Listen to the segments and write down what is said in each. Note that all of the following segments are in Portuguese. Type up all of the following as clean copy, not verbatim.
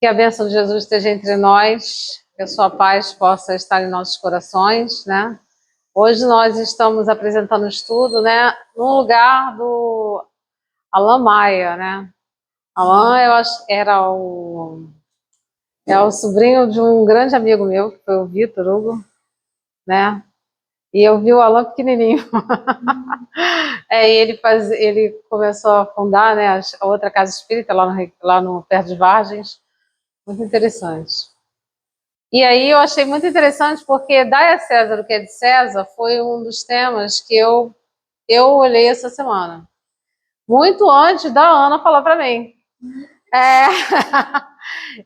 Que a bênção de Jesus esteja entre nós, que a sua paz possa estar em nossos corações, né? Hoje nós estamos apresentando um estudo, né, no lugar do Alain Maia, né? Alain, eu acho, é o sobrinho de um grande amigo meu, que foi o Vitor Hugo, né? E eu vi o Alain pequenininho. E ele começou a fundar, né, a outra casa espírita lá no perto de Vargens. Muito interessante. E aí eu achei muito interessante porque dai a César o que é de César foi um dos temas que eu olhei essa semana. Muito antes da Ana falar para mim.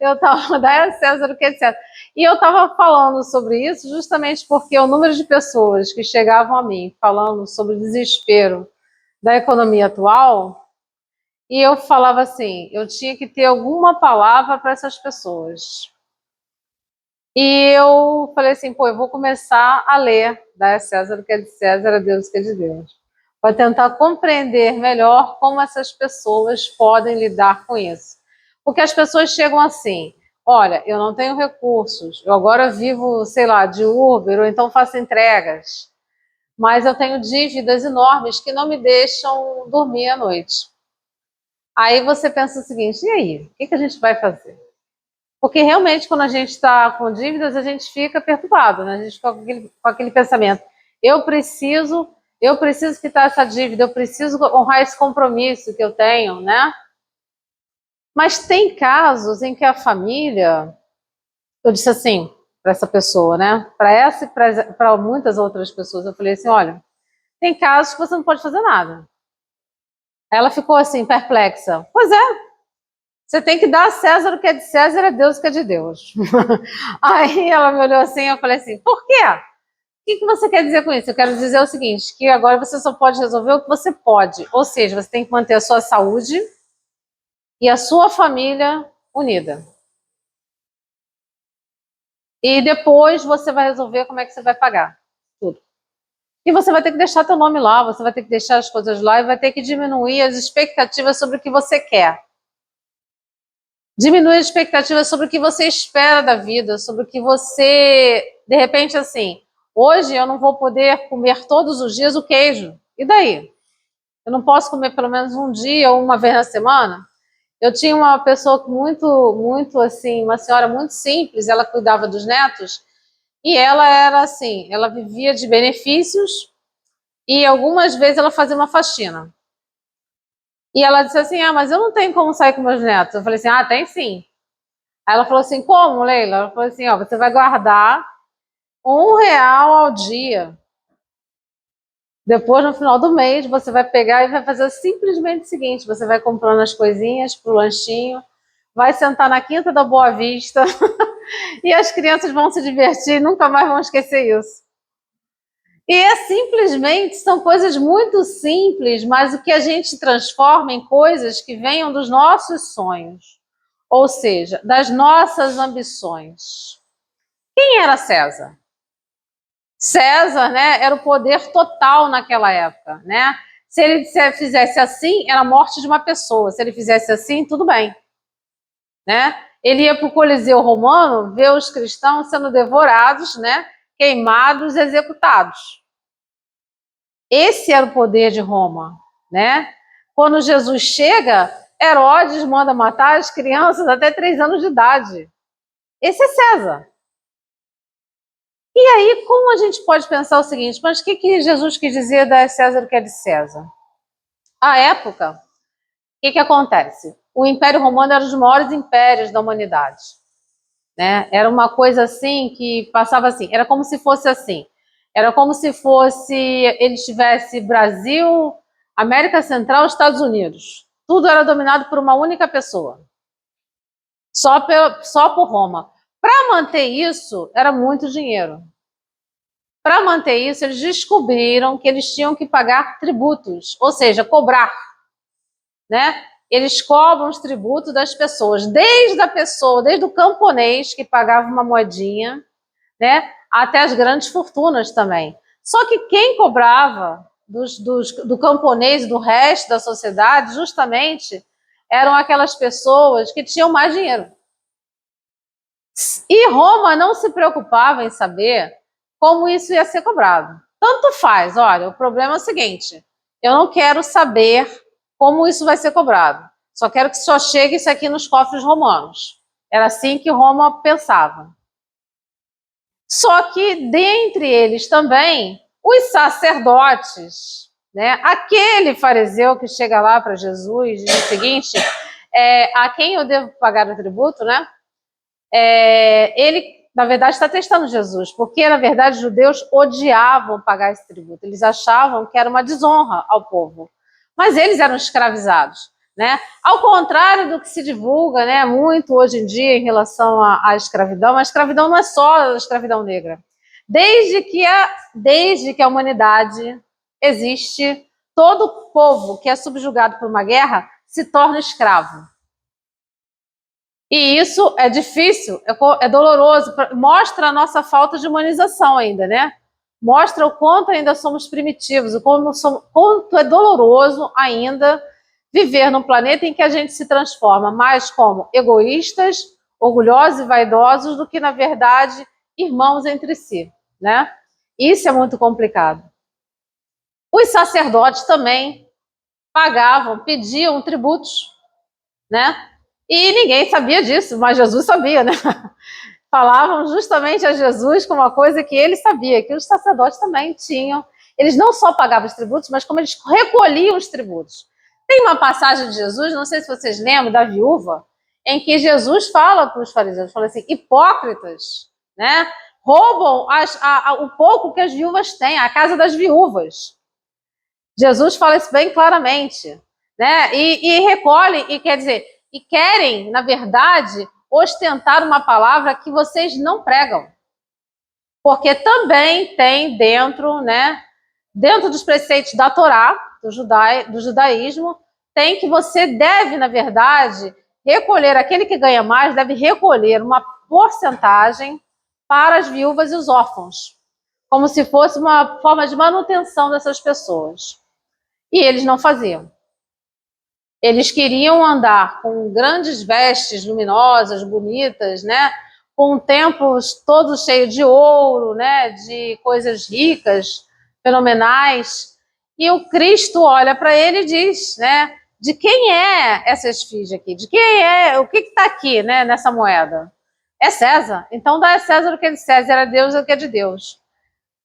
Eu tava, dai a César o que é de César. E eu estava falando sobre isso justamente porque o número de pessoas que chegavam a mim falando sobre o desespero da economia atual, e eu falava assim, eu tinha que ter alguma palavra para essas pessoas. E eu falei assim, pô, eu vou começar a ler, dar a César o que é de César, a Deus o que é de Deus. Para tentar compreender melhor como essas pessoas podem lidar com isso. Porque as pessoas chegam assim, olha, eu não tenho recursos, eu agora vivo, sei lá, de Uber, ou então faço entregas, mas eu tenho dívidas enormes que não me deixam dormir à noite. Aí você pensa o seguinte, e aí, o que a gente vai fazer? Porque realmente, quando a gente está com dívidas, a gente fica perturbado, né? A gente fica com aquele pensamento: eu preciso quitar essa dívida, eu preciso honrar esse compromisso que eu tenho, né? Mas tem casos em que a família, eu disse assim para essa pessoa, né? Para essa e para muitas outras pessoas, eu falei assim: olha, tem casos que você não pode fazer nada. Ela ficou assim, perplexa. Pois é, você tem que dar a César o que é de César, a Deus o que é de Deus. Aí ela me olhou assim, eu falei assim, por quê? O que você quer dizer com isso? Eu quero dizer o seguinte, que agora você só pode resolver o que você pode. Ou seja, você tem que manter a sua saúde e a sua família unida. E depois você vai resolver como é que você vai pagar tudo. E você vai ter que deixar teu nome lá, você vai ter que deixar as coisas lá e vai ter que diminuir as expectativas sobre o que você quer. Diminui as expectativas sobre o que você espera da vida, sobre o que você, de repente, assim, hoje eu não vou poder comer todos os dias o queijo. E daí? Eu não posso comer pelo menos um dia ou uma vez na semana? Eu tinha uma pessoa muito assim, uma senhora muito simples, ela cuidava dos netos, e ela era assim, ela vivia de benefícios e algumas vezes ela fazia uma faxina. E ela disse assim, mas eu não tenho como sair com meus netos. Eu falei assim, tem sim. Aí ela falou assim, como, Leila? Ela falou assim, você vai guardar R$ 1 ao dia. Depois, no final do mês, você vai pegar e vai fazer simplesmente o seguinte, você vai comprando as coisinhas pro lanchinho, vai sentar na Quinta da Boa Vista e as crianças vão se divertir e nunca mais vão esquecer isso. E simplesmente, são coisas muito simples, mas o que a gente transforma em coisas que venham dos nossos sonhos, ou seja, das nossas ambições. Quem era César? César, né, era o poder total naquela época, né? Se ele fizesse assim, era a morte de uma pessoa. Se ele fizesse assim, tudo bem, né? Ele ia para o Coliseu Romano ver os cristãos sendo devorados, né? Queimados, executados. Esse era o poder de Roma, né? Quando Jesus chega, Herodes manda matar as crianças até 3 anos de idade. Esse é César. E aí, como a gente pode pensar o seguinte, mas o que Jesus quis dizer da César o que é de César? À época, o que acontece? O Império Romano era um dos maiores impérios da humanidade. Né? Era uma coisa assim que passava assim, era como se fosse assim, era como se fosse, ele tivesse Brasil, América Central, Estados Unidos. Tudo era dominado por uma única pessoa. Só por Roma. Para manter isso, era muito dinheiro. Para manter isso, eles descobriram que eles tinham que pagar tributos, ou seja, cobrar, né? Eles cobram os tributos das pessoas, desde o camponês que pagava uma moedinha, né, até as grandes fortunas também. Só que quem cobrava do camponês e do resto da sociedade, justamente, eram aquelas pessoas que tinham mais dinheiro. E Roma não se preocupava em saber como isso ia ser cobrado. Tanto faz, olha, o problema é o seguinte, eu não quero saber como isso vai ser cobrado. Só quero que só chegue isso aqui nos cofres romanos. Era assim que Roma pensava. Só que dentre eles também, os sacerdotes, né? Aquele fariseu que chega lá para Jesus e diz o seguinte, a quem eu devo pagar o tributo, né? Ele, na verdade, está testando Jesus, porque, na verdade, os judeus odiavam pagar esse tributo. Eles achavam que era uma desonra ao povo. Mas eles eram escravizados, né? Ao contrário do que se divulga, né, muito hoje em dia em relação à escravidão, a escravidão não é só a escravidão negra. Desde que a humanidade existe, todo povo que é subjugado por uma guerra se torna escravo. E isso é difícil, é doloroso, mostra a nossa falta de humanização ainda, né? Mostra o quanto ainda somos primitivos, o quanto é doloroso ainda viver num planeta em que a gente se transforma mais como egoístas, orgulhosos e vaidosos do que, na verdade, irmãos entre si, né? Isso é muito complicado. Os sacerdotes também pagavam, pediam tributos, né? E ninguém sabia disso, mas Jesus sabia, né? Falavam justamente a Jesus com uma coisa que ele sabia, que os sacerdotes também tinham. Eles não só pagavam os tributos, mas como eles recolhiam os tributos. Tem uma passagem de Jesus, não sei se vocês lembram, da viúva, em que Jesus fala para os fariseus, fala assim, hipócritas, né? Roubam o pouco que as viúvas têm, a casa das viúvas. Jesus fala isso bem claramente, né? E recolhem, e quer dizer, e querem, na verdade, ostentar uma palavra que vocês não pregam. Porque também tem dentro, né, dentro dos preceitos da Torá, do judaísmo, tem que você deve, na verdade, recolher, aquele que ganha mais deve recolher uma porcentagem para as viúvas e os órfãos, como se fosse uma forma de manutenção dessas pessoas. E eles não faziam. Eles queriam andar com grandes vestes luminosas, bonitas, né? Com templos todos cheios de ouro, né? De coisas ricas, fenomenais. E o Cristo olha para ele e diz, né? De quem é essa esfinge aqui? De quem é? O que está aqui, né? Nessa moeda? É César. Então dá a César o que é de César, a Deus o que é de Deus.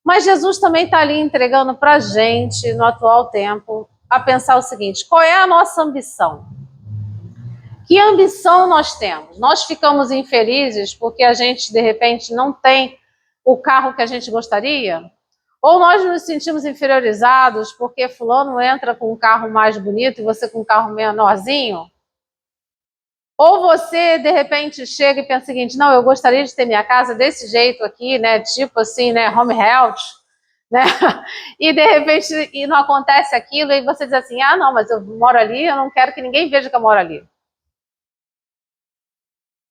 Mas Jesus também está ali entregando para a gente, no atual tempo, a pensar o seguinte: qual é a nossa ambição? Que ambição nós temos? Nós ficamos infelizes porque a gente, de repente, não tem o carro que a gente gostaria? Ou nós nos sentimos inferiorizados porque fulano entra com um carro mais bonito e você com um carro menorzinho? Ou você, de repente, chega e pensa o seguinte, não, eu gostaria de ter minha casa desse jeito aqui, né, tipo assim, né, home health, né, e de repente e não acontece aquilo, e você diz assim, ah, não, mas eu moro ali, eu não quero que ninguém veja que eu moro ali.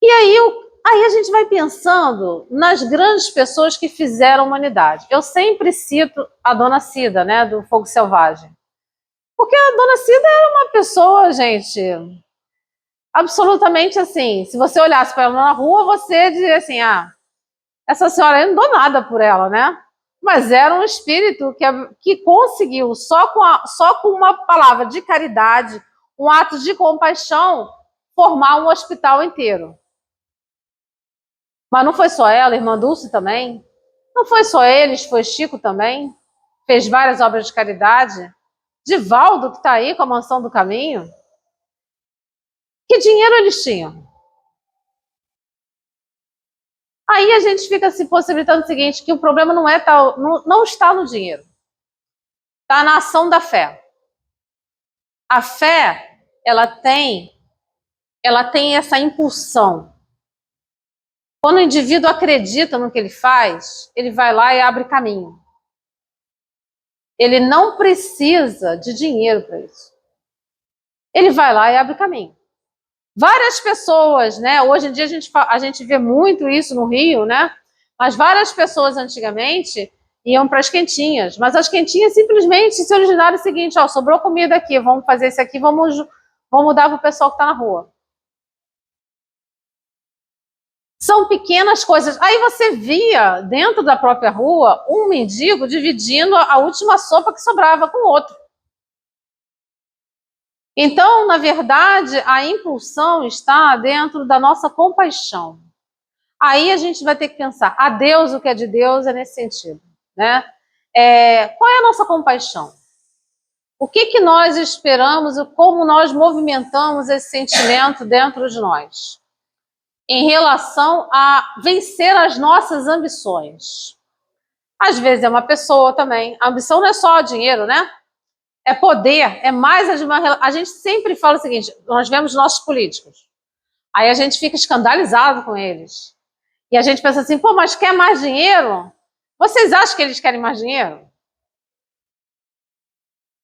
E aí a gente vai pensando nas grandes pessoas que fizeram a humanidade. Eu sempre cito a Dona Cida, né, do Fogo Selvagem. Porque a Dona Cida era uma pessoa, gente, absolutamente assim, se você olhasse para ela na rua, você diria assim, ah, essa senhora eu não dou nada por ela, né? Mas era um espírito que conseguiu, só com uma palavra de caridade, um ato de compaixão, formar um hospital inteiro. Mas não foi só ela, irmã Dulce também. Não foi só eles, foi Chico também. Fez várias obras de caridade. Divaldo, que está aí com a Mansão do Caminho. Que dinheiro eles tinham? Aí a gente fica se possibilitando o seguinte, que o problema não é tal, não está no dinheiro. Está na ação da fé. A fé, ela tem essa impulsão. Quando o indivíduo acredita no que ele faz, ele vai lá e abre caminho. Ele não precisa de dinheiro para isso. Ele vai lá e abre caminho. Várias pessoas, né? Hoje em dia a gente vê muito isso no Rio, né? Mas várias pessoas antigamente iam para as quentinhas, mas as quentinhas simplesmente se originaram o seguinte, ó, sobrou comida aqui, vamos fazer isso aqui, vamos dar para o pessoal que está na rua. São pequenas coisas. Aí você via, dentro da própria rua, um mendigo dividindo a última sopa que sobrava com o outro. Então, na verdade, a impulsão está dentro da nossa compaixão. Aí a gente vai ter que pensar, a Deus, o que é de Deus é nesse sentido, né? Qual é a nossa compaixão? O que nós esperamos e como nós movimentamos esse sentimento dentro de nós? Em relação a vencer as nossas ambições. Às vezes é uma pessoa também. A ambição não é só dinheiro, né? É poder, é mais a gente sempre fala o seguinte, nós vemos nossos políticos. Aí a gente fica escandalizado com eles. E a gente pensa assim, pô, mas quer mais dinheiro? Vocês acham que eles querem mais dinheiro?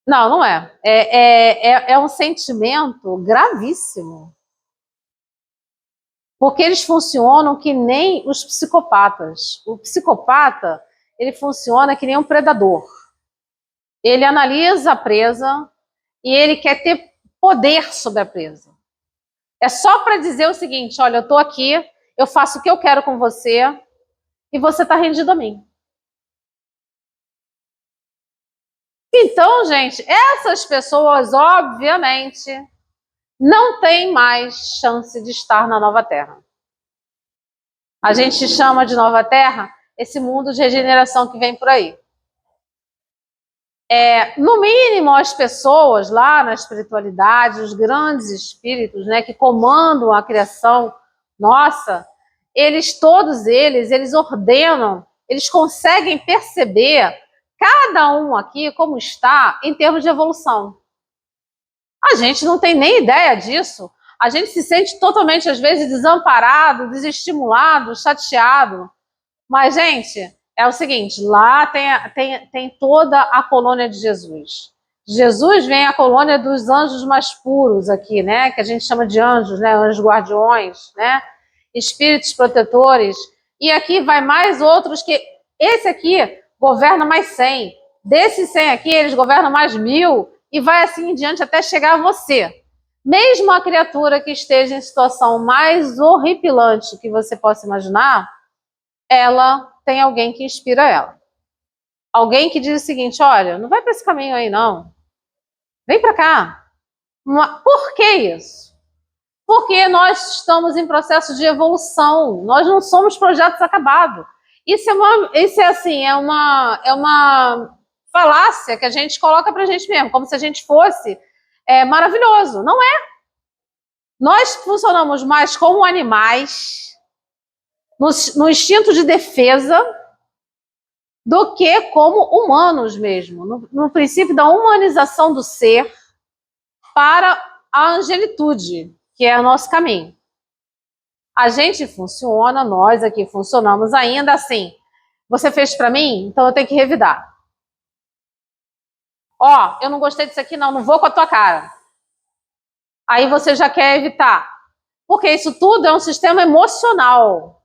Não, não é. É um sentimento gravíssimo. Porque eles funcionam que nem os psicopatas. O psicopata, ele funciona que nem um predador. Ele analisa a presa e ele quer ter poder sobre a presa. É só para dizer o seguinte, olha, eu estou aqui, eu faço o que eu quero com você e você está rendido a mim. Então, gente, essas pessoas, obviamente, não têm mais chance de estar na nova terra. A gente chama de nova terra esse mundo de regeneração que vem por aí. No mínimo, as pessoas lá na espiritualidade, os grandes espíritos, né, que comandam a criação nossa, todos eles ordenam, eles conseguem perceber cada um aqui como está em termos de evolução. A gente não tem nem ideia disso. A gente se sente totalmente, às vezes, desamparado, desestimulado, chateado. Mas, gente, é o seguinte, lá tem toda a colônia de Jesus. Jesus vem a colônia dos anjos mais puros aqui, né? Que a gente chama de anjos, né? Anjos guardiões, né? Espíritos protetores. E aqui vai mais outros que... Esse aqui governa mais 100. Desses 100 aqui, eles governam mais 1000. E vai assim em diante até chegar a você. Mesmo a criatura que esteja em situação mais horripilante que você possa imaginar, ela tem alguém que inspira ela. Alguém que diz o seguinte, olha, não vai para esse caminho aí não. Vem para cá. Por que isso? Porque nós estamos em processo de evolução. Nós não somos projetos acabados. Isso é uma falácia que a gente coloca para a gente mesmo, como se a gente fosse maravilhoso. Não é. Nós funcionamos mais como animais, no instinto de defesa, do que como humanos mesmo, no princípio da humanização do ser para a angelitude, que é o nosso caminho. A gente funciona, nós aqui funcionamos ainda assim. Você fez para mim, então eu tenho que revidar. Ó, eu não gostei disso aqui não vou com a tua cara. Aí você já quer evitar. Porque isso tudo é um sistema emocional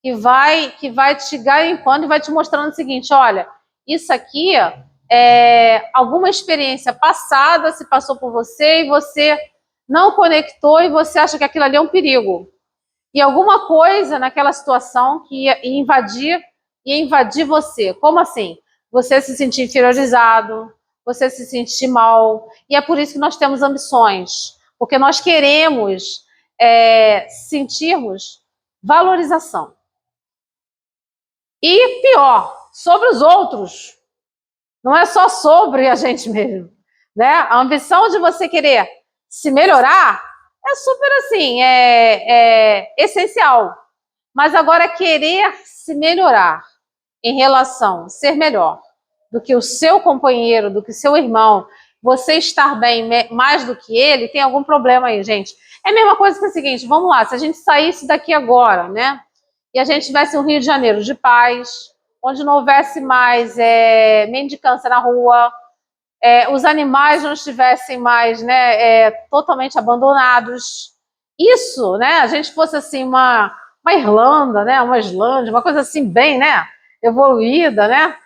que vai te garimpando e vai te mostrando o seguinte, olha, isso aqui alguma experiência passada se passou por você e você não conectou e você acha que aquilo ali é um perigo. E alguma coisa naquela situação que ia invadir você. Como assim? Você se sentir inferiorizado, você se sentir mal. E é por isso que nós temos ambições. Porque nós queremos sentirmos valorização. E pior, sobre os outros. Não é só sobre a gente mesmo. Né? A ambição de você querer se melhorar é super assim, essencial. Mas agora querer se melhorar em relação a ser melhor do que o seu companheiro, do que o seu irmão, você estar bem mais do que ele, tem algum problema aí, gente. É a mesma coisa que o seguinte, vamos lá, se a gente saísse daqui agora, né? E a gente tivesse um Rio de Janeiro de paz, onde não houvesse mais mendicância na rua, os animais não estivessem mais totalmente abandonados. Isso, né? A gente fosse assim uma Irlanda, né? Uma Islândia, uma coisa assim bem, né? Evoluída, né?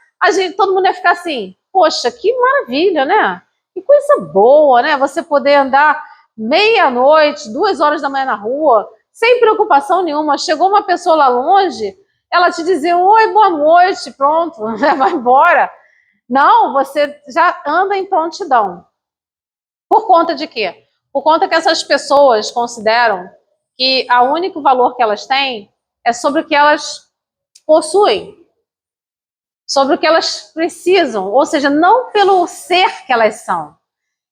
Todo mundo ia ficar assim, poxa, que maravilha, né? Que coisa boa, né? Você poder andar meia-noite, 2 horas da manhã na rua, sem preocupação nenhuma. Chegou uma pessoa lá longe, ela te dizia, oi, boa noite, pronto, vai embora. Não, você já anda em prontidão. Por conta de quê? Por conta que essas pessoas consideram que o único valor que elas têm é sobre o que elas possuem, sobre o que elas precisam, ou seja, não pelo ser que elas são.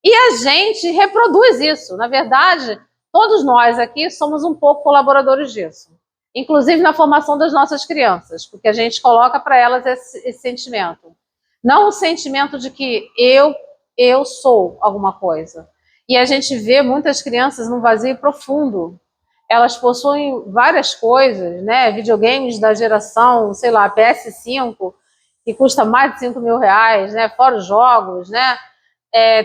E a gente reproduz isso. Na verdade, todos nós aqui somos um pouco colaboradores disso. Inclusive na formação das nossas crianças, porque a gente coloca para elas esse sentimento. Não o sentimento de que eu sou alguma coisa. E a gente vê muitas crianças num vazio profundo. Elas possuem várias coisas, né? Videogames da geração, sei lá, PS5, que custa mais de 5 mil reais, né? Fora os jogos, né?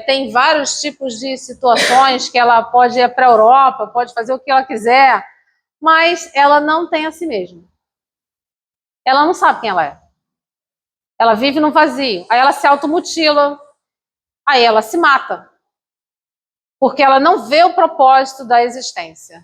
Tem vários tipos de situações que ela pode ir para a Europa, pode fazer o que ela quiser, mas ela não tem a si mesma. Ela não sabe quem ela é. Ela vive no vazio. Aí ela se automutila, aí ela se mata. Porque ela não vê o propósito da existência.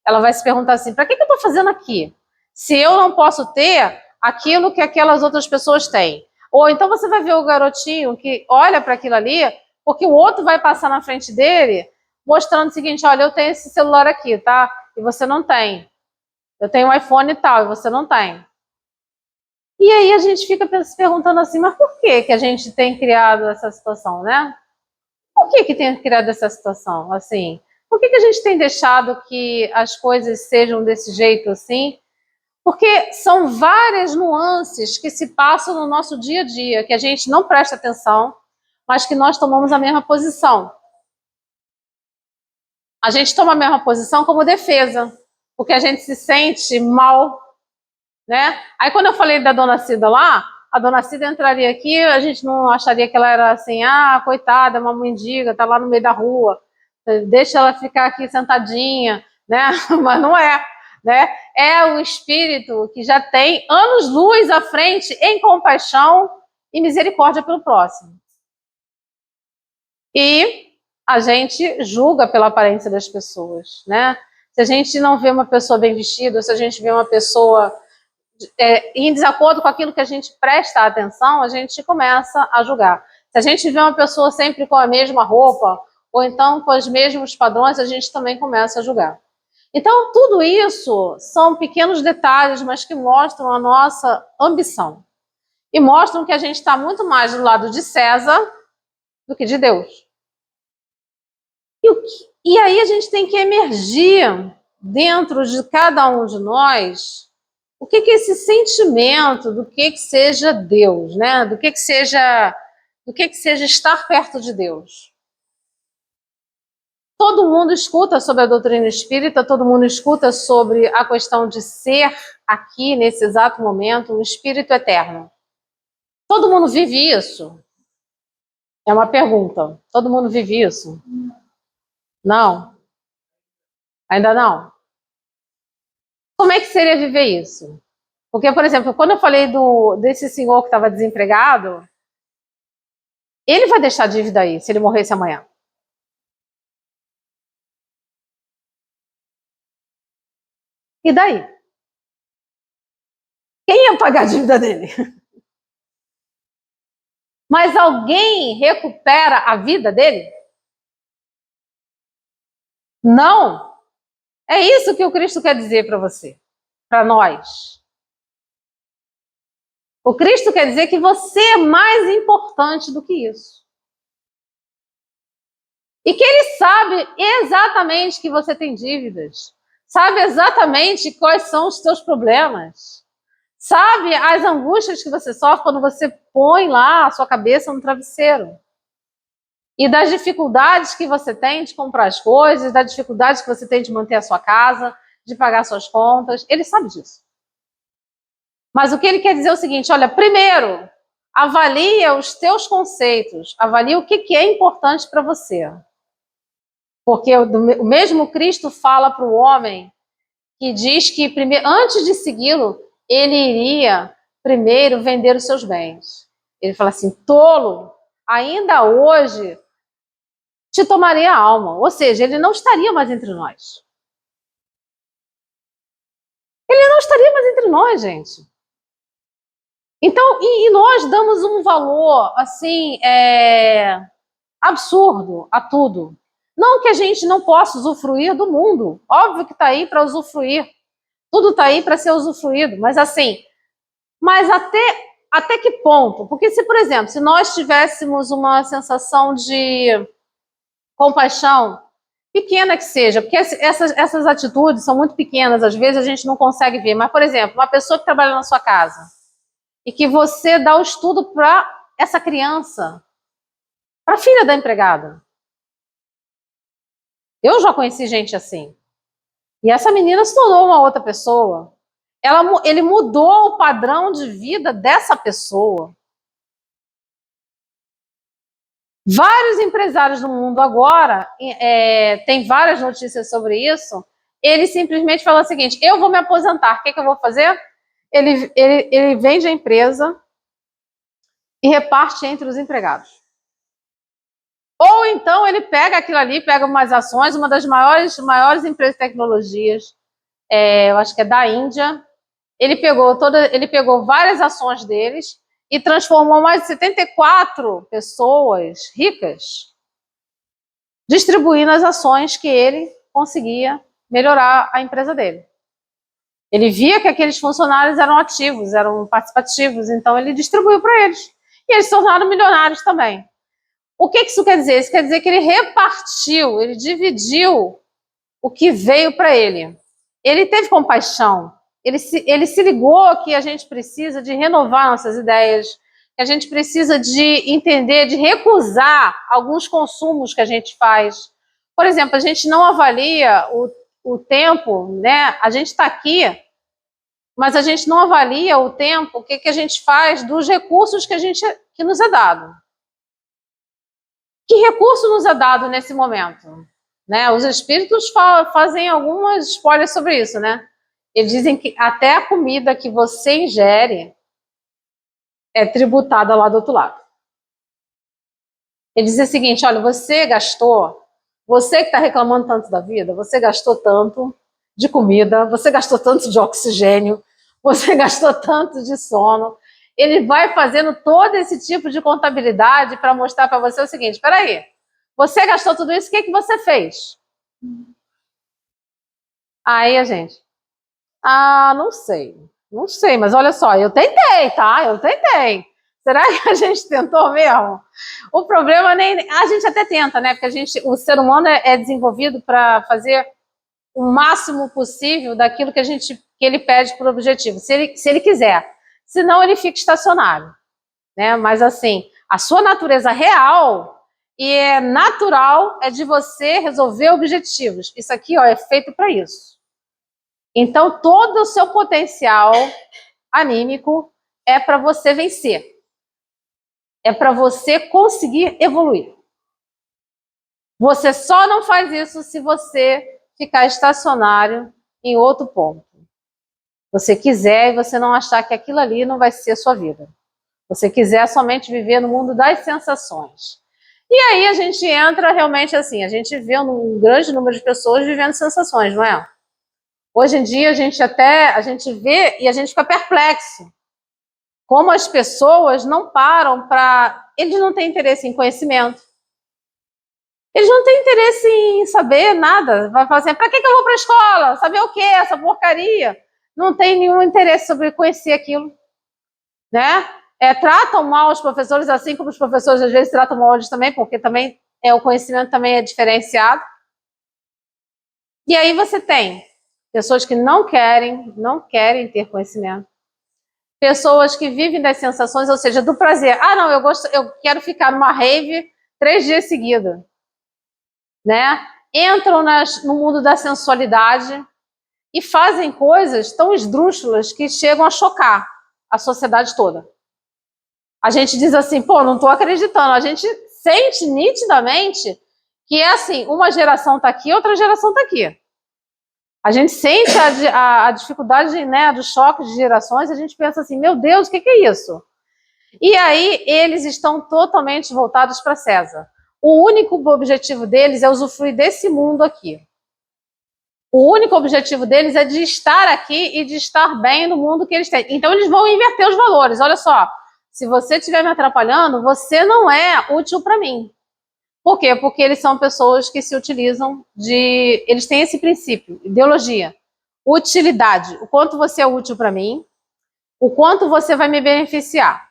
Ela vai se perguntar assim, para que eu estou fazendo aqui? Se eu não posso ter aquilo que aquelas outras pessoas têm. Ou então você vai ver o garotinho que olha para aquilo ali, porque o outro vai passar na frente dele, mostrando o seguinte, olha, eu tenho esse celular aqui, tá? E você não tem. Eu tenho um iPhone e tal, e você não tem. E aí a gente fica se perguntando assim, mas por que a gente tem criado essa situação, né? Por que tem criado essa situação, assim? Por que a gente tem deixado que as coisas sejam desse jeito, assim? Porque são várias nuances que se passam no nosso dia a dia, que a gente não presta atenção, mas que nós tomamos a mesma posição. A gente toma a mesma posição como defesa, porque a gente se sente mal, né? Aí quando eu falei da Dona Cida lá, a Dona Cida entraria aqui, a gente não acharia que ela era assim, coitada, uma mendiga, tá lá no meio da rua, deixa ela ficar aqui sentadinha, né? Mas não é, né? É o espírito que já tem anos-luz à frente em compaixão e misericórdia pelo próximo. E a gente julga pela aparência das pessoas, né? Se a gente não vê uma pessoa bem vestida, se a gente vê uma pessoa em desacordo com aquilo que a gente presta atenção, a gente começa a julgar. Se a gente vê uma pessoa sempre com a mesma roupa, ou então com os mesmos padrões, a gente também começa a julgar. Então, tudo isso são pequenos detalhes, mas que mostram a nossa ambição. E mostram que a gente está muito mais do lado de César do que de Deus. E aí a gente tem que emergir dentro de cada um de nós o que é esse sentimento do que seja Deus, né? Do que seja estar perto de Deus. Todo mundo escuta sobre a doutrina espírita, todo mundo escuta sobre a questão de ser aqui, nesse exato momento, um espírito eterno. Todo mundo vive isso? É uma pergunta. Todo mundo vive isso? Não? Ainda não? Como é que seria viver isso? Porque, por exemplo, quando eu falei desse senhor que estava desempregado, ele vai deixar dívida aí, se ele morresse amanhã. E daí? Quem ia pagar a dívida dele? Mas alguém recupera a vida dele? Não. É isso que o Cristo quer dizer para você, para nós. O Cristo quer dizer que você é mais importante do que isso. E que ele sabe exatamente que você tem dívidas. Sabe exatamente quais são os seus problemas. Sabe as angústias que você sofre quando você põe lá a sua cabeça no travesseiro. E das dificuldades que você tem de comprar as coisas, das dificuldades que você tem de manter a sua casa, de pagar suas contas. Ele sabe disso. Mas o que ele quer dizer é o seguinte, olha, primeiro, avalia os teus conceitos, avalia o que é importante para você. Porque o mesmo Cristo fala para o homem que diz que primeiro, antes de segui-lo, ele iria primeiro vender os seus bens. Ele fala assim, tolo, ainda hoje te tomaria a alma. Ou seja, ele não estaria mais entre nós. ele não estaria mais entre nós, gente. Então, e nós damos um valor, assim, absurdo a tudo. Não que a gente não possa usufruir do mundo. Óbvio que está aí para usufruir. Tudo está aí para ser usufruído. Mas assim, até que ponto? Porque se, por exemplo, se nós tivéssemos uma sensação de compaixão, pequena que seja, porque essas atitudes são muito pequenas, às vezes a gente não consegue ver. Mas, por exemplo, uma pessoa que trabalha na sua casa e que você dá o estudo para essa criança, para a filha da empregada. Eu já conheci gente assim. E essa menina se tornou uma outra pessoa. Ele mudou o padrão de vida dessa pessoa. Vários empresários no mundo agora, tem várias notícias sobre isso, ele simplesmente falou o seguinte, eu vou me aposentar, o que eu vou fazer? Ele vende a empresa e reparte entre os empregados. Ou então ele pega aquilo ali, pega umas ações, uma das maiores empresas de tecnologias, eu acho que é da Índia, ele pegou várias ações deles e transformou mais de 74 pessoas ricas, distribuindo as ações que ele conseguia melhorar a empresa dele. Ele via que aqueles funcionários eram ativos, eram participativos, então ele distribuiu para eles. E eles se tornaram milionários também. O que isso quer dizer? Isso quer dizer que ele repartiu, ele dividiu o que veio para ele. Ele teve compaixão. Ele se ligou que a gente precisa de renovar nossas ideias, que a gente precisa de entender, de recusar alguns consumos que a gente faz. Por exemplo, a gente não avalia o tempo, né? A gente está aqui, mas a gente não avalia o tempo, o que a gente faz dos recursos que nos é dado. Que recurso nos é dado nesse momento? Né? Os espíritos fazem algumas spoilers sobre isso, né? Eles dizem que até a comida que você ingere é tributada lá do outro lado. Ele diz o seguinte, olha, você que está reclamando tanto da vida, você gastou tanto de comida, você gastou tanto de oxigênio, você gastou tanto de sono. Ele vai fazendo todo esse tipo de contabilidade para mostrar para você o seguinte, espera aí, você gastou tudo isso, o que você fez? Aí a gente, não sei, mas olha só, eu tentei, tá? Eu tentei. Será que a gente tentou mesmo? O problema a gente até tenta, né? Porque o ser humano é desenvolvido para fazer o máximo possível daquilo que ele pede por objetivo, se ele quiser. Senão ele fica estacionário, né? Mas assim, a sua natureza real e natural é de você resolver objetivos. Isso aqui, ó, é feito para isso. Então, todo o seu potencial anímico é para você vencer. É para você conseguir evoluir. Você só não faz isso se você ficar estacionário em outro ponto. Você quiser e você não achar que aquilo ali não vai ser a sua vida. Você quiser somente viver no mundo das sensações. E aí a gente entra realmente assim, a gente vê um grande número de pessoas vivendo sensações, não é? Hoje em dia a gente vê e a gente fica perplexo. Como as pessoas não param para... Eles não têm interesse em conhecimento. Eles não têm interesse em saber nada. Vai falar assim, para que eu vou para a escola? Saber o quê? Essa porcaria. Não tem nenhum interesse sobre conhecer aquilo. Né? Tratam mal os professores, assim como os professores às vezes tratam mal eles também, porque também o conhecimento também é diferenciado. E aí você tem pessoas que não querem ter conhecimento. Pessoas que vivem das sensações, ou seja, do prazer. Não, eu quero ficar numa rave 3 dias seguidos. Né? Entram no mundo da sensualidade e fazem coisas tão esdrúxulas que chegam a chocar a sociedade toda. A gente diz assim, pô, não estou acreditando. A gente sente nitidamente que é assim, uma geração está aqui, outra geração está aqui. A gente sente a dificuldade, né, do choque de gerações, a gente pensa assim, meu Deus, o que é isso? E aí eles estão totalmente voltados para César. O único objetivo deles é usufruir desse mundo aqui. O único objetivo deles é de estar aqui e de estar bem no mundo que eles têm. Então, eles vão inverter os valores. Olha só, se você estiver me atrapalhando, você não é útil para mim. Por quê? Porque eles são pessoas que se utilizam de... Eles têm esse princípio, ideologia. Utilidade. O quanto você é útil para mim, o quanto você vai me beneficiar.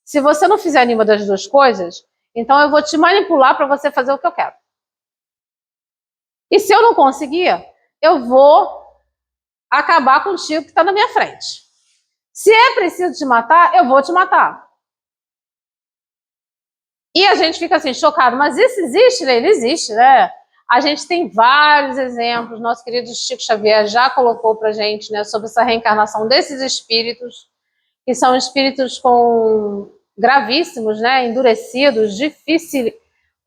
Se você não fizer nenhuma das duas coisas, então eu vou te manipular para você fazer o que eu quero. E se eu não conseguir, eu vou acabar contigo que está na minha frente. Se é preciso te matar, eu vou te matar. E a gente fica assim, chocado, mas isso existe, né? Ele existe, né? A gente tem vários exemplos, nosso querido Chico Xavier já colocou pra gente, né, sobre essa reencarnação desses espíritos, que são espíritos gravíssimos, né, endurecidos, difíceis,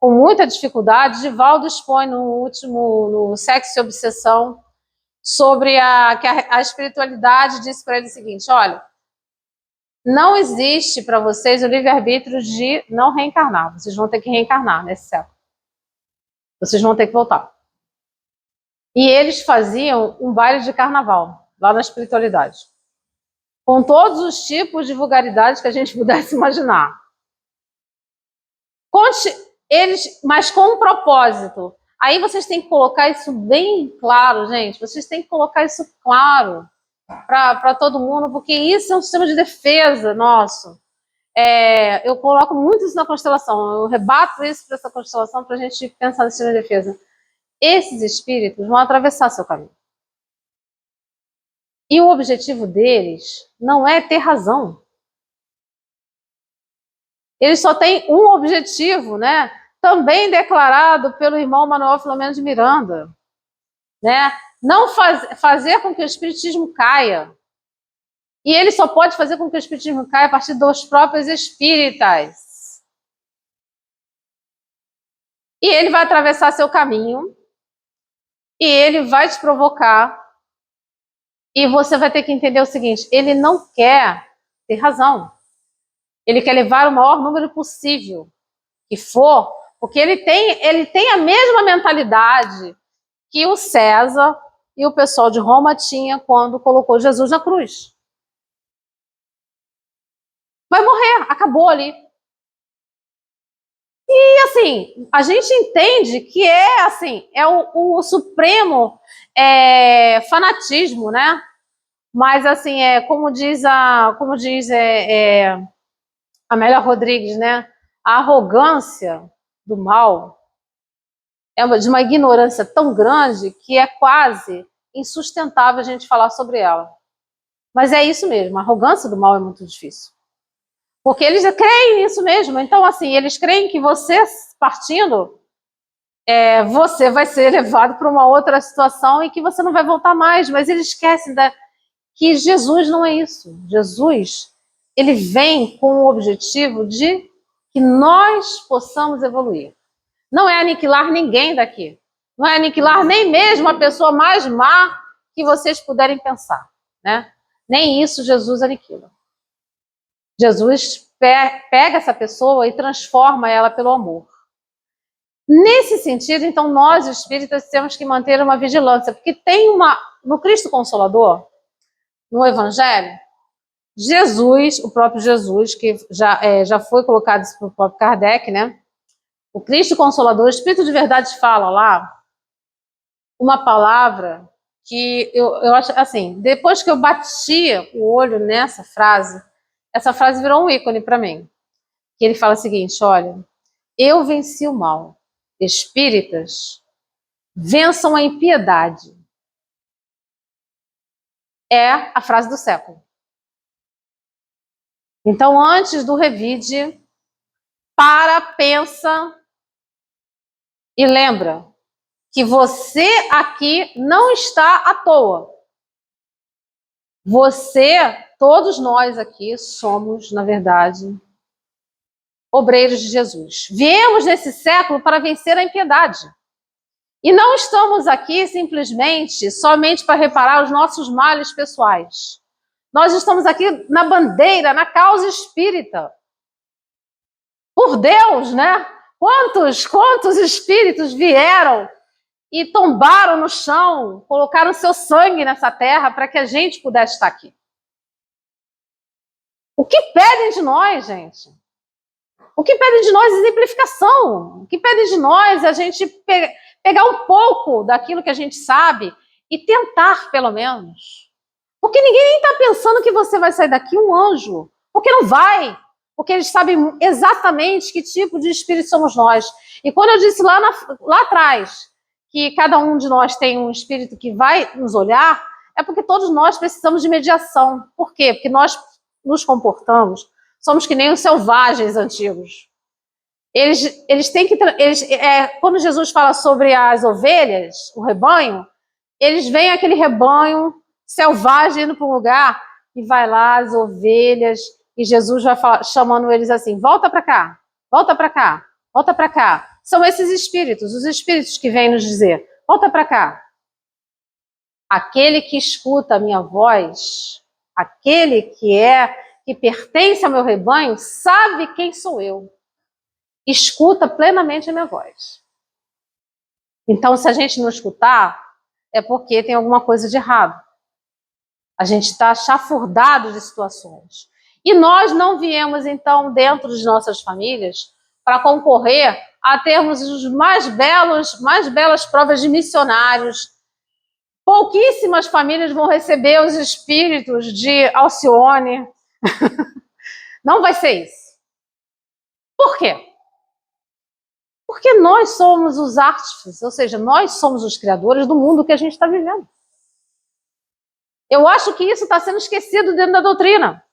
com muita dificuldade. Divaldo expõe no Sexo e Obsessão, sobre que a espiritualidade disse para ele o seguinte: olha, não existe para vocês o livre-arbítrio de não reencarnar. Vocês vão ter que reencarnar nesse século. Vocês vão ter que voltar. E eles faziam um baile de carnaval, lá na espiritualidade. Com todos os tipos de vulgaridades que a gente pudesse imaginar. Mas com um propósito. Aí vocês têm que colocar isso bem claro, gente. Vocês têm que colocar isso claro para todo mundo, porque isso é um sistema de defesa nosso. Eu coloco muito isso na constelação, eu rebato isso para essa constelação para a gente pensar no sistema de defesa. Esses espíritos vão atravessar seu caminho. E o objetivo deles não é ter razão. Eles só têm um objetivo, né? Também declarado pelo irmão Manuel Filomeno de Miranda, né? Não fazer com que o espiritismo caia. E ele só pode fazer com que o espiritismo caia a partir dos próprios espíritas. E ele vai atravessar seu caminho, e ele vai te provocar, e você vai ter que entender o seguinte: ele não quer ter razão. Ele quer levar o maior número possível que for, porque ele tem a mesma mentalidade que o César e o pessoal de Roma tinha quando colocou Jesus na cruz. Vai morrer, acabou ali. E assim, a gente entende que é o supremo fanatismo, né? Mas assim, como diz Amélia Rodrigues, né? A arrogância do mal é de uma ignorância tão grande que é quase insustentável a gente falar sobre ela. Mas é isso mesmo, a arrogância do mal é muito difícil. Porque eles creem nisso mesmo. Então, assim, eles creem que você, partindo, você vai ser levado para uma outra situação e que você não vai voltar mais. Mas eles esquecem que Jesus não é isso. Jesus, ele vem com o objetivo de que nós possamos evoluir. Não é aniquilar ninguém daqui. Não é aniquilar nem mesmo a pessoa mais má que vocês puderem pensar, né? Nem isso Jesus aniquila. Jesus pega essa pessoa e transforma ela pelo amor. Nesse sentido, então, nós espíritas temos que manter uma vigilância, porque no Cristo Consolador, no Evangelho, Jesus, o próprio Jesus, que já foi colocado isso pelo próprio Kardec, né? O Cristo Consolador, o Espírito de Verdade fala lá uma palavra que eu acho assim, depois que eu bati o olho nessa frase, essa frase virou um ícone para mim. Que ele fala o seguinte: olha, eu venci o mal. Espíritas, vençam a impiedade. É a frase do século. Então, antes do revide, pensa e lembra que você aqui não está à toa. Todos nós aqui somos, na verdade, obreiros de Jesus. Viemos nesse século para vencer a impiedade. E não estamos aqui somente para reparar os nossos males pessoais. Nós estamos aqui na bandeira, na causa espírita. Por Deus, né? Quantos espíritos vieram e tombaram no chão, colocaram seu sangue nessa terra para que a gente pudesse estar aqui. O que pedem de nós, gente? O que pedem de nós é exemplificação. O que pedem de nós é a gente pegar um pouco daquilo que a gente sabe e tentar, pelo menos. Porque ninguém está pensando que você vai sair daqui um anjo. Porque não vai. Porque eles sabem exatamente que tipo de espírito somos nós. E quando eu disse lá atrás que cada um de nós tem um espírito que vai nos olhar, é porque todos nós precisamos de mediação. Por quê? Porque nós nos comportamos, somos que nem os selvagens antigos. Eles têm que... quando Jesus fala sobre as ovelhas, o rebanho, eles veem aquele rebanho selvagem indo para um lugar e vai lá as ovelhas e Jesus vai chamando eles assim, volta para cá, volta para cá, volta para cá. São esses espíritos, os espíritos que vêm nos dizer, volta para cá. Aquele que escuta a minha voz, aquele que pertence ao meu rebanho, sabe quem sou eu. Escuta plenamente a minha voz. Então, se a gente não escutar, é porque tem alguma coisa de errado. A gente está chafurdado de situações. E nós não viemos, então, dentro de nossas famílias, para concorrer a termos os mais belas provas de missionários. Pouquíssimas famílias vão receber os espíritos de Alcione. Não vai ser isso. Por quê? Porque nós somos os artífices, ou seja, nós somos os criadores do mundo que a gente está vivendo. Eu acho que isso está sendo esquecido dentro da doutrina.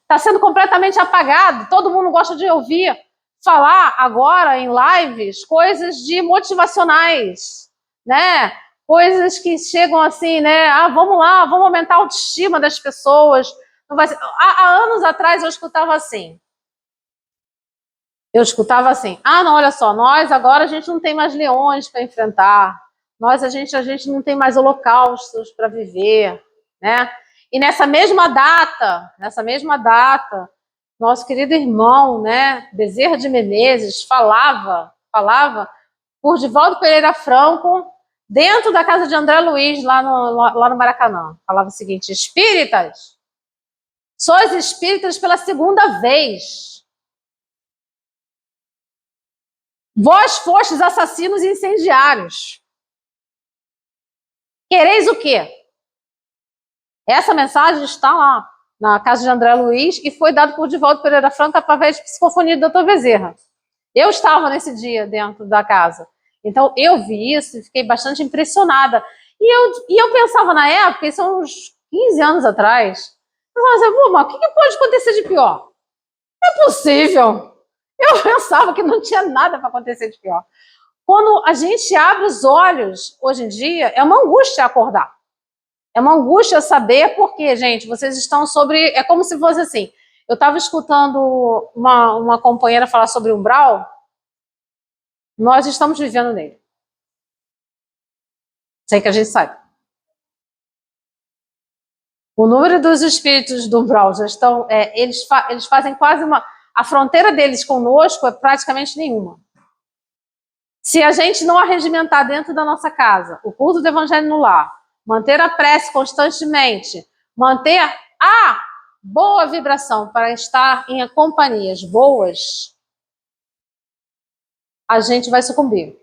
Está sendo completamente apagado. Todo mundo gosta de ouvir falar agora em lives coisas de motivacionais, né? Coisas que chegam assim, né? Ah, vamos lá, vamos aumentar a autoestima das pessoas. Não vai ser... Há anos atrás eu escutava assim. Ah, não, olha só, nós agora a gente não tem mais leões para enfrentar. A gente não tem mais holocaustos para viver, né? E nessa mesma data, nosso querido irmão, né, Bezerra de Menezes, falava por Divaldo Pereira Franco, dentro da casa de André Luiz, lá no Maracanã. Falava o seguinte, espíritas, sois espíritas pela segunda vez. Vós fostes assassinos e incendiários. Quereis o quê? Essa mensagem está lá, na casa de André Luiz, e foi dado por Divaldo Pereira Franco através de psicofonia do Dr. Bezerra. Eu estava nesse dia dentro da casa. Então, eu vi isso e fiquei bastante impressionada. E eu pensava na época, isso há uns 15 anos atrás, eu falava assim, mas o que pode acontecer de pior? Não é possível. Eu pensava que não tinha nada para acontecer de pior. Quando a gente abre os olhos, hoje em dia, é uma angústia acordar. É uma angústia saber porque, gente, vocês estão sobre... É como se fosse assim, eu estava escutando uma companheira falar sobre umbral, nós estamos vivendo nele. Sem que a gente saiba. O número dos espíritos do umbral já estão... eles fazem quase uma... A fronteira deles conosco é praticamente nenhuma. Se a gente não arregimentar dentro da nossa casa o culto do evangelho no lar, manter a prece constantemente, manter a boa vibração para estar em companhias boas, a gente vai sucumbir.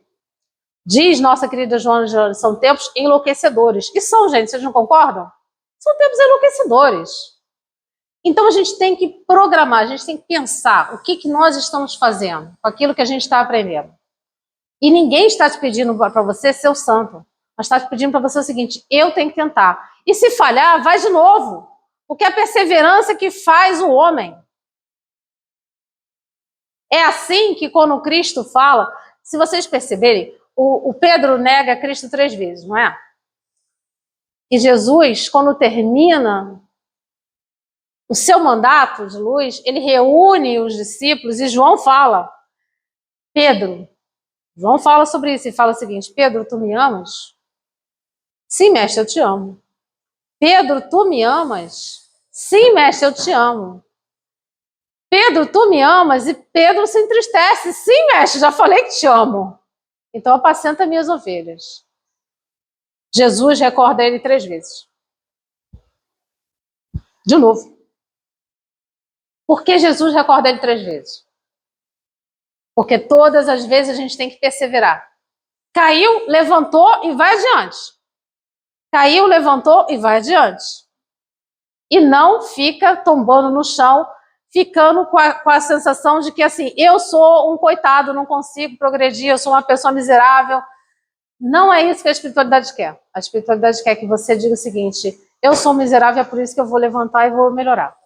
Diz nossa querida Joana de Ângeles, são tempos enlouquecedores. E são, gente, vocês não concordam? São tempos enlouquecedores. Então a gente tem que programar, a gente tem que pensar o que nós estamos fazendo com aquilo que a gente está aprendendo. E ninguém está te pedindo para você ser o santo, mas está te pedindo para você o seguinte, eu tenho que tentar. E se falhar, vai de novo, porque é a perseverança que faz o homem. É assim que quando Cristo fala, se vocês perceberem, o Pedro nega Cristo 3 vezes, não é? E Jesus, quando termina o seu mandato de luz, ele reúne os discípulos e João fala, João fala sobre isso e fala o seguinte, Pedro, tu me amas? Sim, mestre, eu te amo. Pedro, tu me amas? Sim, mestre, eu te amo. Pedro, tu me amas? E Pedro se entristece. Sim, mestre, já falei que te amo. então apacenta minhas ovelhas. Jesus recorda ele 3 vezes. De novo. Por que Jesus recorda ele 3 vezes? Porque todas as vezes a gente tem que perseverar. Caiu, levantou e vai adiante. Caiu, levantou e vai adiante. E não fica tombando no chão, ficando com a sensação de que, assim, eu sou um coitado, não consigo progredir, eu sou uma pessoa miserável. Não é isso que a espiritualidade quer. A espiritualidade quer que você diga o seguinte: eu sou miserável, é por isso que eu vou levantar e vou melhorar.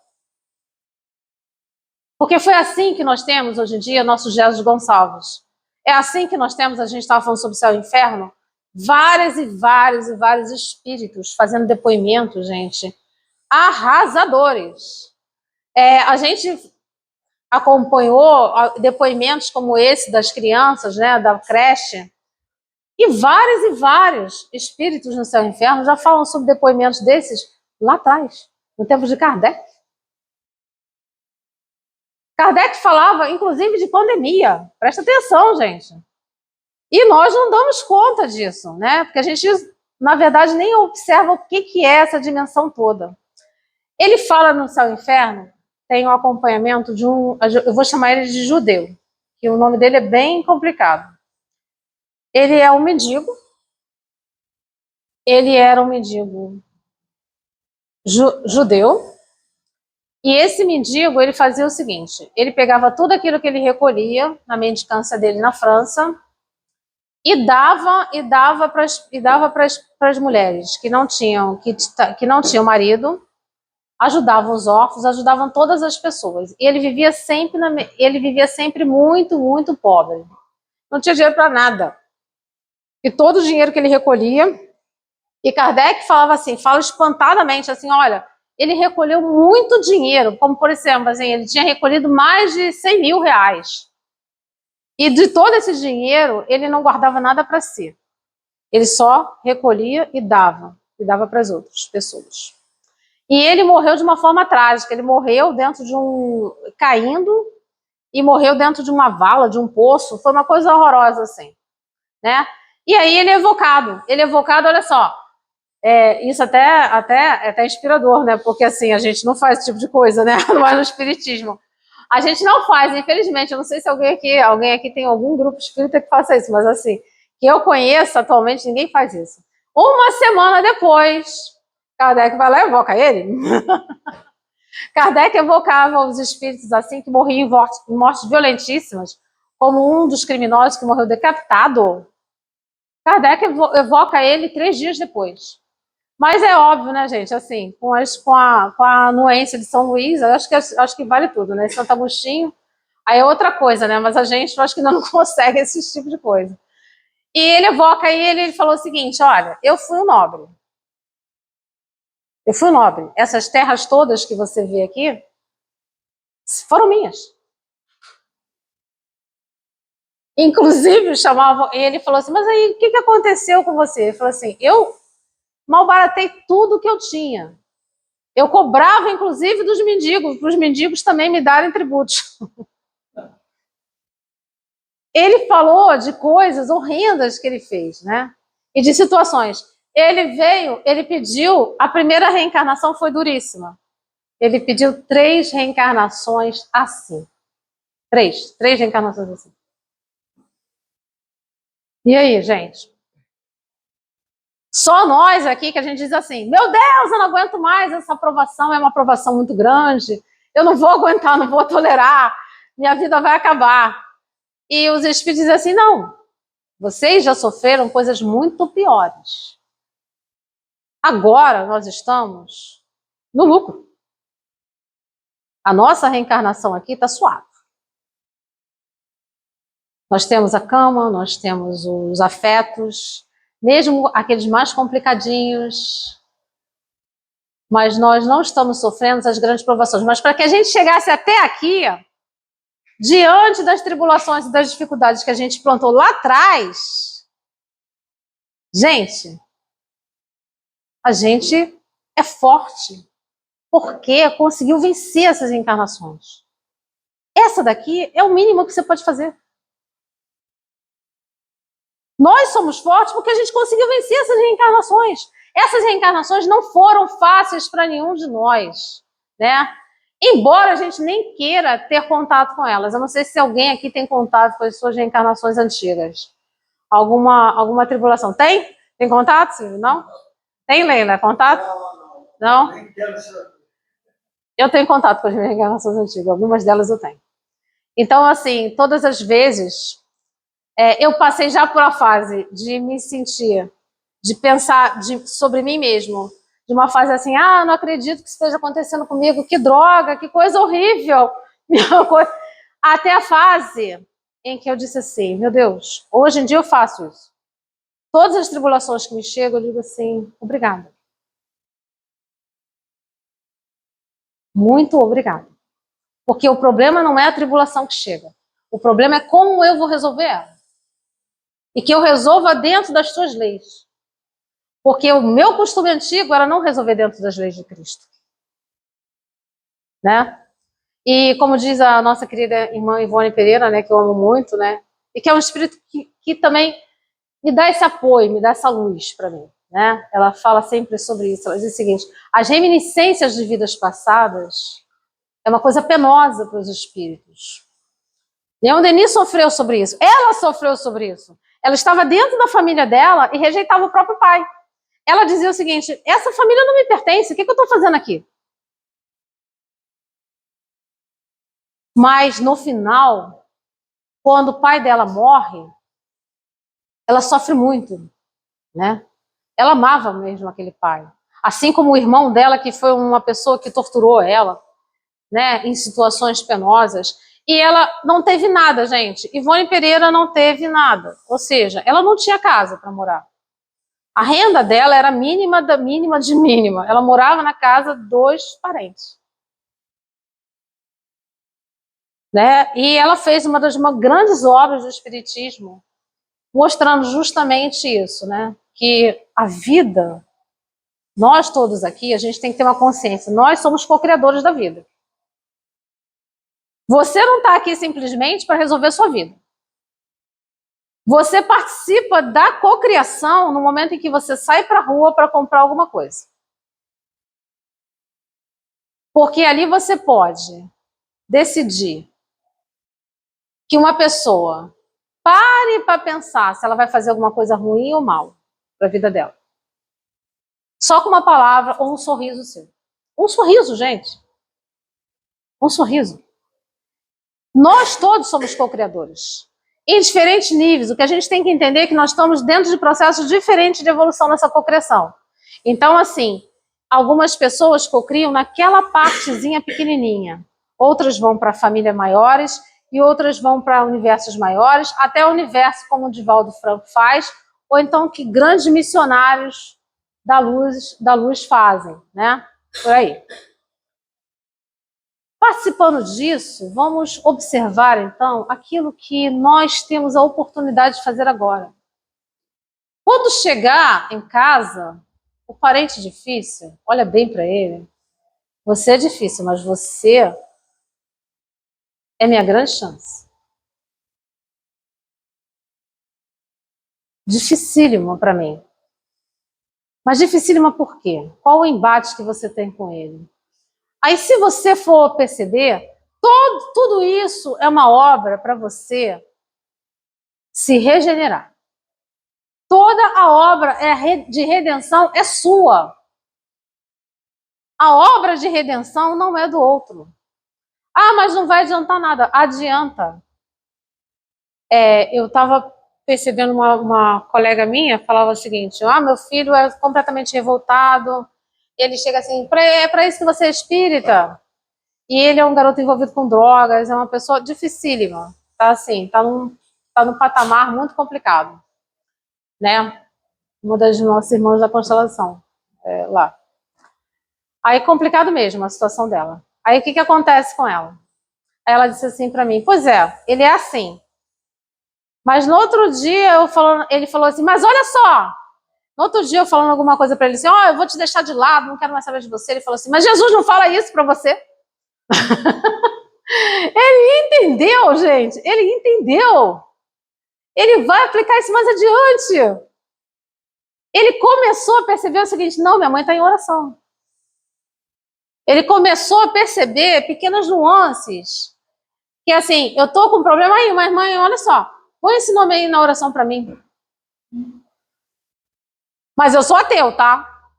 Porque foi assim que nós temos, hoje em dia, nossos Jesus Gonçalves. É assim que nós temos, a gente estava falando sobre o céu e o inferno, vários espíritos fazendo depoimentos, gente, arrasadores. A gente acompanhou depoimentos como esse das crianças, né, da creche, e vários espíritos no céu e inferno já falam sobre depoimentos desses lá atrás, no tempo de Kardec. Kardec falava, inclusive, de pandemia. Presta atenção, gente. E nós não damos conta disso, né? Porque a gente, na verdade, nem observa o que é essa dimensão toda. Ele fala no céu e inferno, tem o acompanhamento de eu vou chamar ele de judeu, que o nome dele é bem complicado. Ele é um mendigo, ele era um mendigo judeu, e esse mendigo, ele fazia o seguinte, ele pegava tudo aquilo que ele recolhia na mendicância dele na França e dava para as mulheres que não tinham marido, ajudavam os órfãos, ajudavam todas as pessoas. E ele vivia sempre muito pobre. Não tinha dinheiro para nada. E todo o dinheiro que ele recolhia, e Kardec falava assim, fala espantadamente assim, olha, ele recolheu muito dinheiro, como por exemplo, assim, ele tinha recolhido mais de 100 mil reais. E de todo esse dinheiro, ele não guardava nada para si. Ele só recolhia e dava para as outras pessoas. E ele morreu de uma forma trágica, ele morreu dentro de caindo, e morreu dentro de uma vala, de um poço, foi uma coisa horrorosa, assim, né? E aí ele é evocado, olha só, isso até é até inspirador, né? Porque assim, a gente não faz esse tipo de coisa, né? Não é no espiritismo. A gente não faz, infelizmente, eu não sei se alguém aqui tem algum grupo espírita que faça isso, mas assim, que eu conheço atualmente, ninguém faz isso. Uma semana depois, Kardec vai lá e evoca ele. Kardec evocava os espíritos assim que morriam em mortes violentíssimas, como um dos criminosos que morreu decapitado. Kardec evoca ele 3 dias depois. Mas é óbvio, né, gente? Assim, com a anuência de São Luís, acho que vale tudo, né? Santo Agostinho, aí é outra coisa, né? Mas a gente, acho que não consegue esse tipo de coisa. E ele evoca ele falou o seguinte: olha, eu fui um nobre. Essas terras todas que você vê aqui foram minhas. Inclusive, chamavam ele falou assim: mas aí, o que aconteceu com você? Ele falou assim: eu malbaratei tudo que eu tinha. Eu cobrava, inclusive, dos mendigos, para os mendigos também me darem tributos. Ele falou de coisas horrendas que ele fez, né? E de situações. Ele pediu, a primeira reencarnação foi duríssima. Ele pediu 3 reencarnações assim. 3 reencarnações assim. E aí, gente? Só nós aqui que a gente diz assim, meu Deus, eu não aguento mais, essa aprovação é uma aprovação muito grande, eu não vou aguentar, não vou tolerar, minha vida vai acabar. E os espíritos dizem assim, não, vocês já sofreram coisas muito piores. Agora nós estamos no lucro. A nossa reencarnação aqui está suave. Nós temos a cama, nós temos os afetos, mesmo aqueles mais complicadinhos, mas nós não estamos sofrendo as grandes provações. Mas para que a gente chegasse até aqui, diante das tribulações e das dificuldades que a gente plantou lá atrás, gente, a gente é forte, porque conseguiu vencer essas encarnações. Essa daqui é o mínimo que você pode fazer. Nós somos fortes porque a gente conseguiu vencer essas reencarnações. Essas reencarnações não foram fáceis para nenhum de nós, né? Embora a gente nem queira ter contato com elas. Eu não sei se alguém aqui tem contato com as suas reencarnações antigas. Alguma tribulação. Tem? Tem contato, Silvio? Não? Tem, Leila? Contato? Não? Eu tenho contato com as minhas reencarnações antigas. Algumas delas eu tenho. Então, assim, todas as vezes, eu passei já por a fase de me sentir, de pensar sobre mim mesmo, de uma fase assim, não acredito que isso esteja acontecendo comigo, que droga, que coisa horrível, até a fase em que eu disse assim, meu Deus, hoje em dia eu faço isso. Todas as tribulações que me chegam, eu digo assim, obrigada. Muito obrigada. Porque o problema não é a tribulação que chega. O problema é como eu vou resolver ela. E que eu resolva dentro das tuas leis. Porque o meu costume antigo era não resolver dentro das leis de Cristo. Né? E como diz a nossa querida irmã Ivone Pereira, né, que eu amo muito, né, e que é um espírito que também me dá esse apoio, me dá essa luz para mim. Né? Ela fala sempre sobre isso. Ela diz o seguinte, as reminiscências de vidas passadas é uma coisa penosa para os espíritos. Leon Denis sofreu sobre isso. Ela sofreu sobre isso. Ela estava dentro da família dela e rejeitava o próprio pai. Ela dizia o seguinte, essa família não me pertence, o que eu estou fazendo aqui? Mas, no final, quando o pai dela morre, ela sofre muito, né? Ela amava mesmo aquele pai. Assim como o irmão dela, que foi uma pessoa que torturou ela, né, em situações penosas. E ela não teve nada, gente. Ivone Pereira não teve nada. Ou seja, ela não tinha casa para morar. A renda dela era mínima da mínima de mínima. Ela morava na casa dos parentes. Né? E ela fez uma das grandes obras do Espiritismo, mostrando justamente isso, né? Que a vida, nós todos aqui, a gente tem que ter uma consciência, nós somos co-criadores da vida. Você não está aqui simplesmente para resolver sua vida. Você participa da cocriação no momento em que você sai para a rua para comprar alguma coisa. Porque ali você pode decidir que uma pessoa pare para pensar se ela vai fazer alguma coisa ruim ou mal para a vida dela. Só com uma palavra ou um sorriso seu. Um sorriso, gente. Um sorriso. Nós todos somos co-criadores. Em diferentes níveis. O que a gente tem que entender é que nós estamos dentro de processos diferentes de evolução nessa cocriação. Então, assim, algumas pessoas cocriam naquela partezinha pequenininha. Outras vão para famílias maiores e outras vão para universos maiores, até o universo como o Divaldo Franco faz, ou então que grandes missionários da luz fazem, né? Por aí. Participando disso, vamos observar, então, aquilo que nós temos a oportunidade de fazer agora. Quando chegar em casa, o parente difícil, olha bem para ele. Você é difícil, mas você é minha grande chance. Dificílimo para mim. Mas dificílima por quê? Qual o embate que você tem com ele? Aí, se você for perceber, tudo isso é uma obra para você se regenerar. Toda a obra de redenção é sua. A obra de redenção não é do outro. Mas não vai adiantar nada. Adianta. Eu estava percebendo uma colega minha falava o seguinte, meu filho é completamente revoltado, ele chega assim, é para isso que você é espírita? E ele é um garoto envolvido com drogas, é uma pessoa dificílima, tá assim, tá num patamar muito complicado, né? Uma das nossas irmãs da constelação, lá. Aí complicado mesmo a situação dela. Aí o que acontece com ela? Aí ela disse assim para mim, pois é, ele é assim. Mas no outro dia ele falou assim, mas olha só, no outro dia eu falando alguma coisa para ele assim, eu vou te deixar de lado, não quero mais saber de você. Ele falou assim, mas Jesus não fala isso para você? Ele entendeu, gente, ele entendeu. Ele vai aplicar isso mais adiante. Ele começou a perceber o seguinte: não, minha mãe está em oração. Ele começou a perceber pequenas nuances. Que assim, eu tô com um problema aí, mas mãe, olha só, põe esse nome aí na oração para mim. Mas eu sou ateu, tá?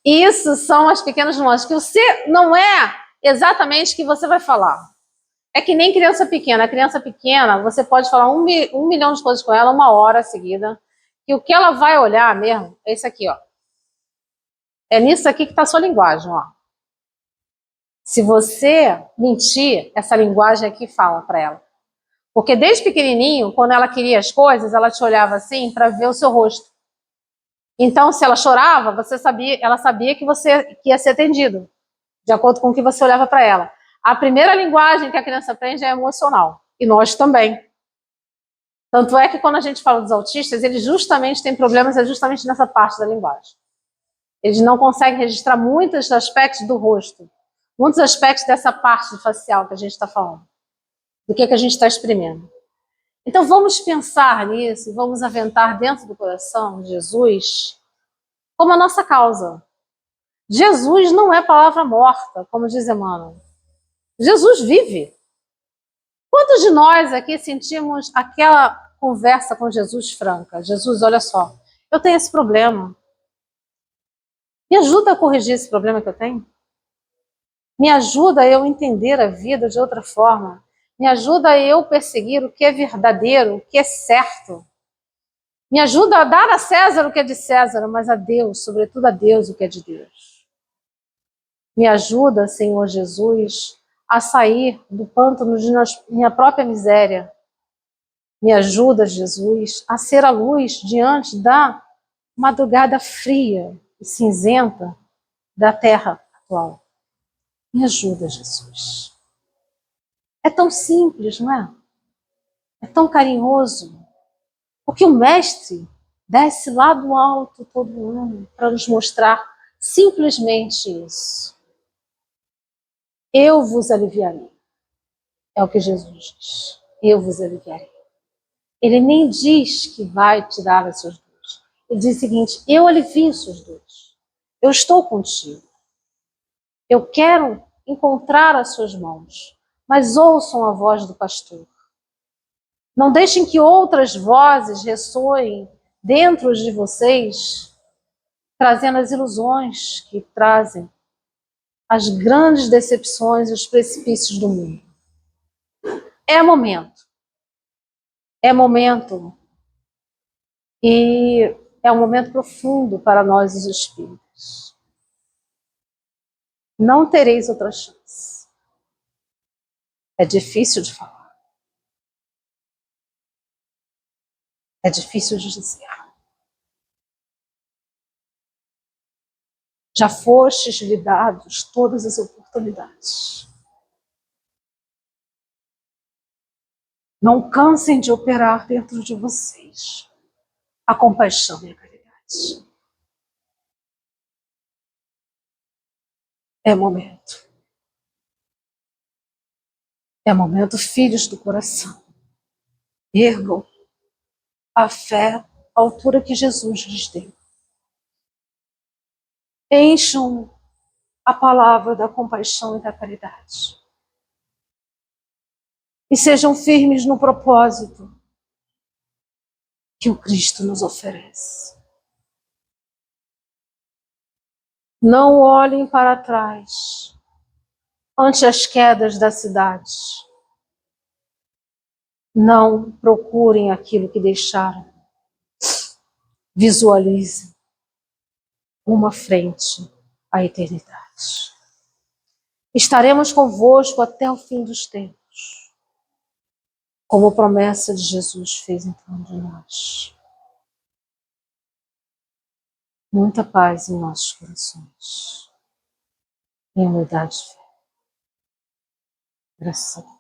Isso são as pequenas nuances, que você não é exatamente o que você vai falar. É que nem criança pequena. A criança pequena, você pode falar um milhão de coisas com ela, 1 hora seguida, e o que ela vai olhar mesmo é isso aqui, ó. É nisso aqui que está a sua linguagem, ó. Se você mentir, essa linguagem aqui fala para ela. Porque desde pequenininho, quando ela queria as coisas, ela te olhava assim para ver o seu rosto. Então, se ela chorava, ela sabia que você ia ser atendido, de acordo com o que você olhava para ela. A primeira linguagem que a criança aprende é emocional, e nós também. Tanto é que quando a gente fala dos autistas, eles justamente têm problemas justamente nessa parte da linguagem. Eles não conseguem registrar muitos aspectos do rosto, muitos aspectos dessa parte facial que a gente está falando, do que a gente está exprimindo. Então vamos pensar nisso, vamos aventar dentro do coração de Jesus como a nossa causa. Jesus não é palavra morta, como diz Emmanuel. Jesus vive. Quantos de nós aqui sentimos aquela conversa com Jesus franca? Jesus, olha só, eu tenho esse problema. Me ajuda a corrigir esse problema que eu tenho? Me ajuda a eu entender a vida de outra forma? Me ajuda a eu perseguir o que é verdadeiro, o que é certo? Me ajuda a dar a César o que é de César, mas a Deus, sobretudo a Deus, o que é de Deus. Me ajuda, Senhor Jesus, a sair do pântano de minha própria miséria. Me ajuda, Jesus, a ser a luz diante da madrugada fria e cinzenta da terra atual. Me ajuda, Jesus. É tão simples, não é? É tão carinhoso. Porque o Mestre desce lá do alto todo ano para nos mostrar simplesmente isso. Eu vos aliviarei. É o que Jesus diz. Eu vos aliviarei. Ele nem diz que vai tirar as suas dores. Ele diz o seguinte: eu alivio as suas dores. Eu estou contigo. Eu quero encontrar as suas mãos. Mas ouçam a voz do pastor. Não deixem que outras vozes ressoem dentro de vocês, trazendo as ilusões que trazem as grandes decepções e os precipícios do mundo. É momento. É momento. E é um momento profundo para nós, os espíritos. Não tereis outra chance. É difícil de falar. É difícil de dizer. Já fostes lhe dados todas as oportunidades. Não cansem de operar dentro de vocês a compaixão e a caridade. É momento. É momento, filhos do coração. Ergam a fé à altura que Jesus lhes deu. Encham a palavra da compaixão e da caridade. E sejam firmes no propósito que o Cristo nos oferece. Não olhem para trás ante as quedas da cidade. Não procurem aquilo que deixaram. Visualizem uma frente à eternidade. Estaremos convosco até o fim dos tempos, como a promessa de Jesus fez em torno de nós. Muita paz em nossos corações. Em unidade de fé. Graças a Deus.